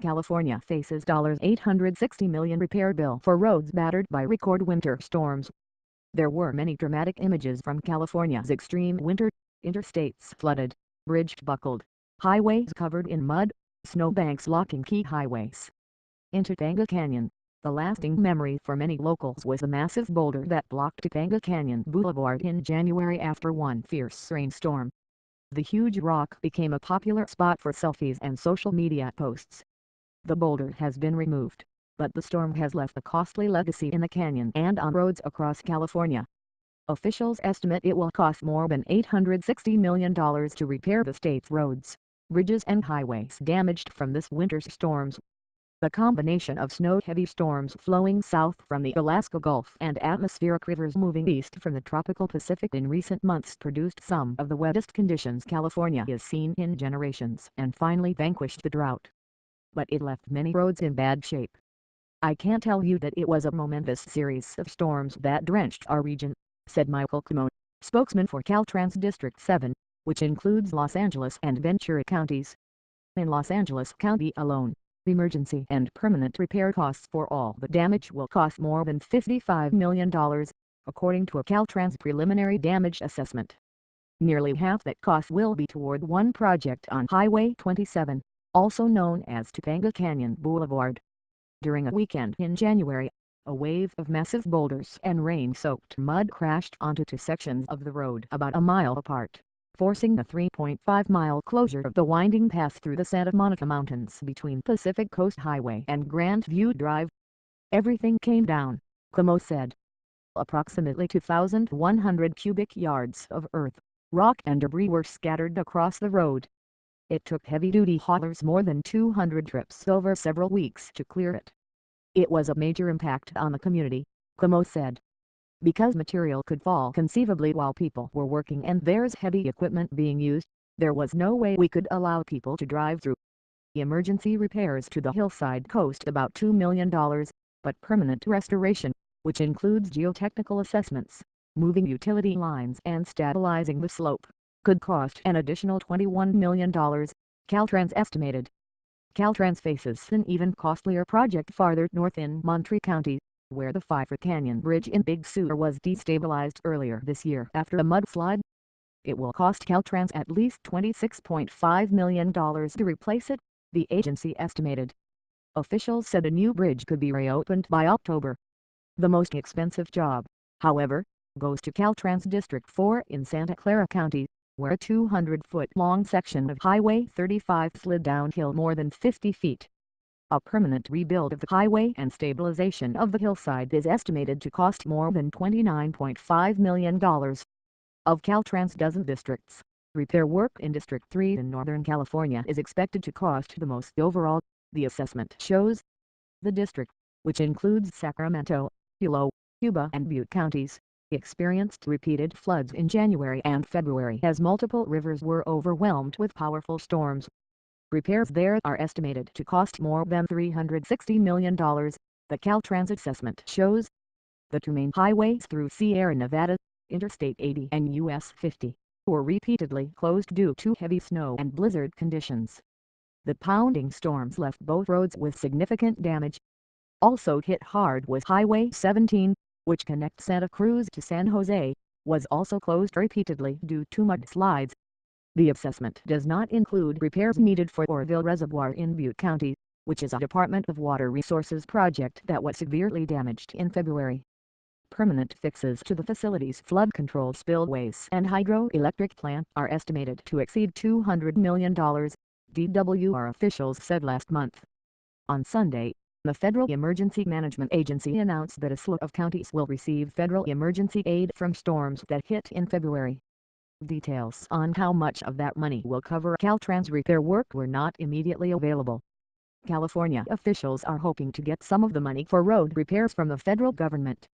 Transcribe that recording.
California faces $860 million repair bill for roads battered by record winter storms. There were many dramatic images from California's extreme winter: interstates flooded, bridges buckled, highways covered in mud, snowbanks blocking key highways. In Topanga Canyon, the lasting memory for many locals was the massive boulder that blocked Topanga Canyon Boulevard in January after one fierce rainstorm. The huge rock became a popular spot for selfies and social media posts. The boulder has been removed, but the storm has left a costly legacy in the canyon and on roads across California. Officials estimate it will cost more than $860 million to repair the state's roads, bridges and highways damaged from this winter's storms. The combination of snow-heavy storms flowing south from the Alaska Gulf and atmospheric rivers moving east from the tropical Pacific in recent months produced some of the wettest conditions California has seen in generations and finally vanquished the drought. But it left many roads in bad shape. "I can't tell you that it was a momentous series of storms that drenched our region," said Michael Cuomo, spokesman for Caltrans District 7, which includes Los Angeles and Ventura counties. In Los Angeles County alone, emergency and permanent repair costs for all the damage will cost more than $55 million, according to a Caltrans preliminary damage assessment. Nearly half that cost will be toward one project on Highway 27, also known as Topanga Canyon Boulevard. During a weekend in January, a wave of massive boulders and rain-soaked mud crashed onto two sections of the road about a mile apart, forcing a 3.5-mile closure of the winding path through the Santa Monica Mountains between Pacific Coast Highway and Grand View Drive. "Everything came down," Cuomo said. Approximately 2,100 cubic yards of earth, rock and debris were scattered across the road. It took heavy-duty haulers more than 200 trips over several weeks to clear it. "It was a major impact on the community," Cuomo said. "Because material could fall conceivably while people were working and there's heavy equipment being used, there was no way we could allow people to drive through." Emergency repairs to the hillside cost about $2 million, but permanent restoration, which includes geotechnical assessments, moving utility lines and stabilizing the slope, could cost an additional $21 million, Caltrans estimated. Caltrans faces an even costlier project farther north in Monterey County, where the Pfeiffer Canyon Bridge in Big Sur was destabilized earlier this year after a mudslide. It will cost Caltrans at least $26.5 million to replace it, the agency estimated. Officials said a new bridge could be reopened by October. The most expensive job, however, goes to Caltrans District 4 in Santa Clara County, where a 200-foot-long section of Highway 35 slid downhill more than 50 feet. A permanent rebuild of the highway and stabilization of the hillside is estimated to cost more than $29.5 million. Of Caltrans' dozen districts, repair work in District 3 in Northern California is expected to cost the most overall, the assessment shows. The district, which includes Sacramento, Hilo, Yuba and Butte counties, experienced repeated floods in January and February as multiple rivers were overwhelmed with powerful storms. Repairs there are estimated to cost more than $360 million, the Caltrans assessment shows. The two main highways through Sierra Nevada, Interstate 80 and US 50, were repeatedly closed due to heavy snow and blizzard conditions. The pounding storms left both roads with significant damage. Also hit hard was Highway 17, which connects Santa Cruz to San Jose, was also closed repeatedly due to mudslides. The assessment does not include repairs needed for Orville Reservoir in Butte County, which is a Department of Water Resources project that was severely damaged in February. Permanent fixes to the facility's flood control spillways and hydroelectric plant are estimated to exceed $200 million, DWR officials said last month. On Sunday, the Federal Emergency Management Agency announced that a slew of counties will receive federal emergency aid from storms that hit in February. Details on how much of that money will cover Caltrans repair work were not immediately available. California officials are hoping to get some of the money for road repairs from the federal government,